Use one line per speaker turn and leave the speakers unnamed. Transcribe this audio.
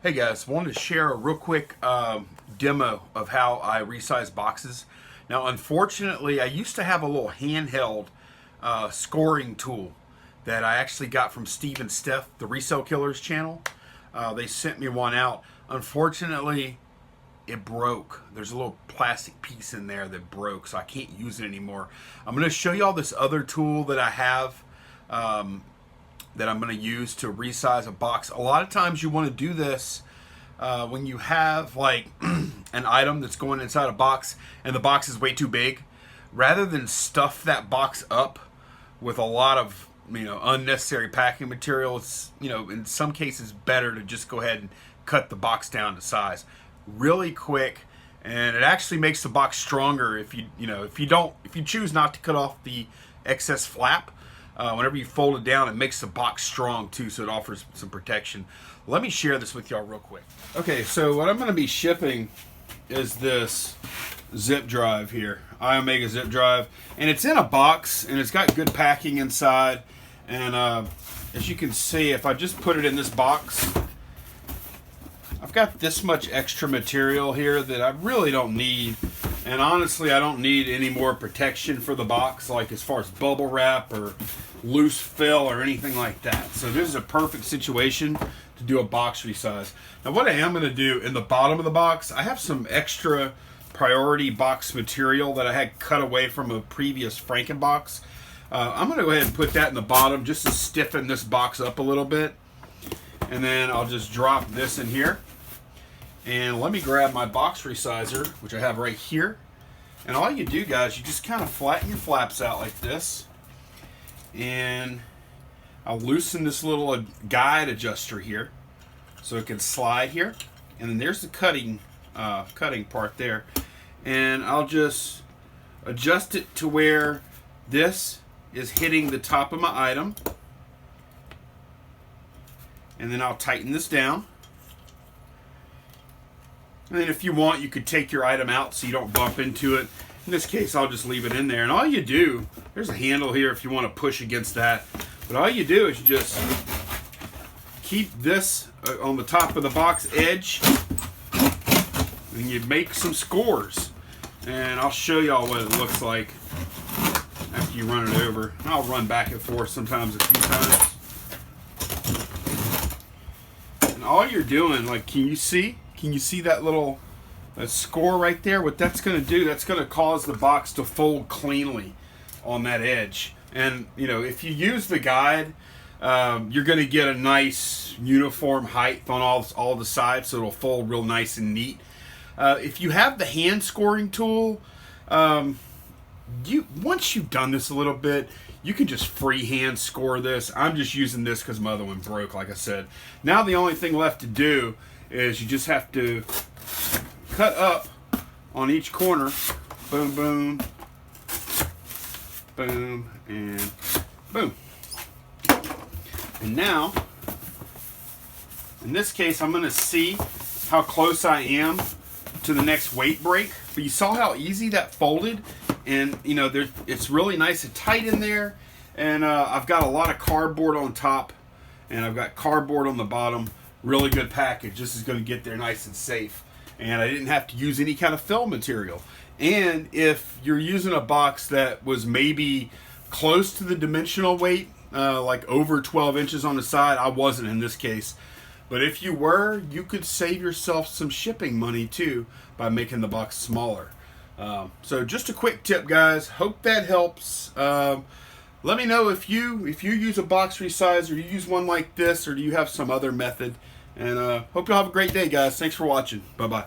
Hey guys, wanted to share a real quick demo of how I resize boxes. Now, unfortunately, I used to have a little handheld scoring tool that I actually got from Steve and Steph, the Resale Killers channel. They sent me one out. Unfortunately, it broke. There's a little plastic piece in there that broke, so I can't use it anymore. I'm going to show you all this other tool that I have that I'm going to use to resize a box. A lot of times you want to do this when you have like an item that's going inside a box and the box is way too big. Rather than stuff that box up with a lot of unnecessary packing material, it's in some cases better to just go ahead and cut the box down to size really quick, and it actually makes the box stronger if you choose not to cut off the excess flap. Whenever you fold it down, it makes the box strong too, so it offers some protection. Let me share this with y'all real quick. Okay, so what I'm going to be shipping is this zip drive here, iOmega zip drive, and it's in a box, and it's got good packing inside. And as you can see, if I just put it in this box, I've got this much extra material here that I really don't need. And honestly, I don't need any more protection for the box, like as far as bubble wrap or loose fill or anything like that. So this is a perfect situation to do a box resize. Now what I am going to do in the bottom of the box, I have some extra priority box material that I had cut away from a previous Frankenbox. I'm going to go ahead and put that in the bottom just to stiffen this box up a little bit. And then I'll just drop this in here. And let me grab my box resizer, which I have right here. And all you do, guys, you just kind of flatten your flaps out like this. And I'll loosen this little guide adjuster here so it can slide here. And then there's the cutting part there. And I'll just adjust it to where this is hitting the top of my item. And then I'll tighten this down. And then if you want, you could take your item out so you don't bump into it. In this case, I'll just leave it in there. And all you do, there's a handle here if you want to push against that. But all you do is you just keep this on the top of the box edge. And you make some scores. And I'll show y'all what it looks like after you run it over. I'll run back and forth sometimes a few times. And all you're doing, like, can you see? Can you see that little score right there? What that's going to do, that's going to cause the box to fold cleanly on that edge. And, if you use the guide, you're going to get a nice uniform height on all the sides, so it'll fold real nice and neat. If you have the hand scoring tool, once you've done this a little bit, you can just freehand score this. I'm just using this because my other one broke, like I said. Now the only thing left to do is you just have to cut up on each corner. Boom, boom, boom, and boom. And now, in this case, I'm going to see how close I am to the next weight break. But you saw how easy that folded, and it's really nice and tight in there. And I've got a lot of cardboard on top, and I've got cardboard on the bottom. Really good package. This is going to get there nice and safe. And I didn't have to use any kind of fill material. And if you're using a box that was maybe close to the dimensional weight, like over 12 inches on the side, I wasn't in this case. But if you were, you could save yourself some shipping money too by making the box smaller. So just a quick tip, guys. Hope that helps. Let me know if you use a box resizer, you use one like this, or do you have some other method. And hope you'll have a great day, guys. Thanks for watching. Bye-bye.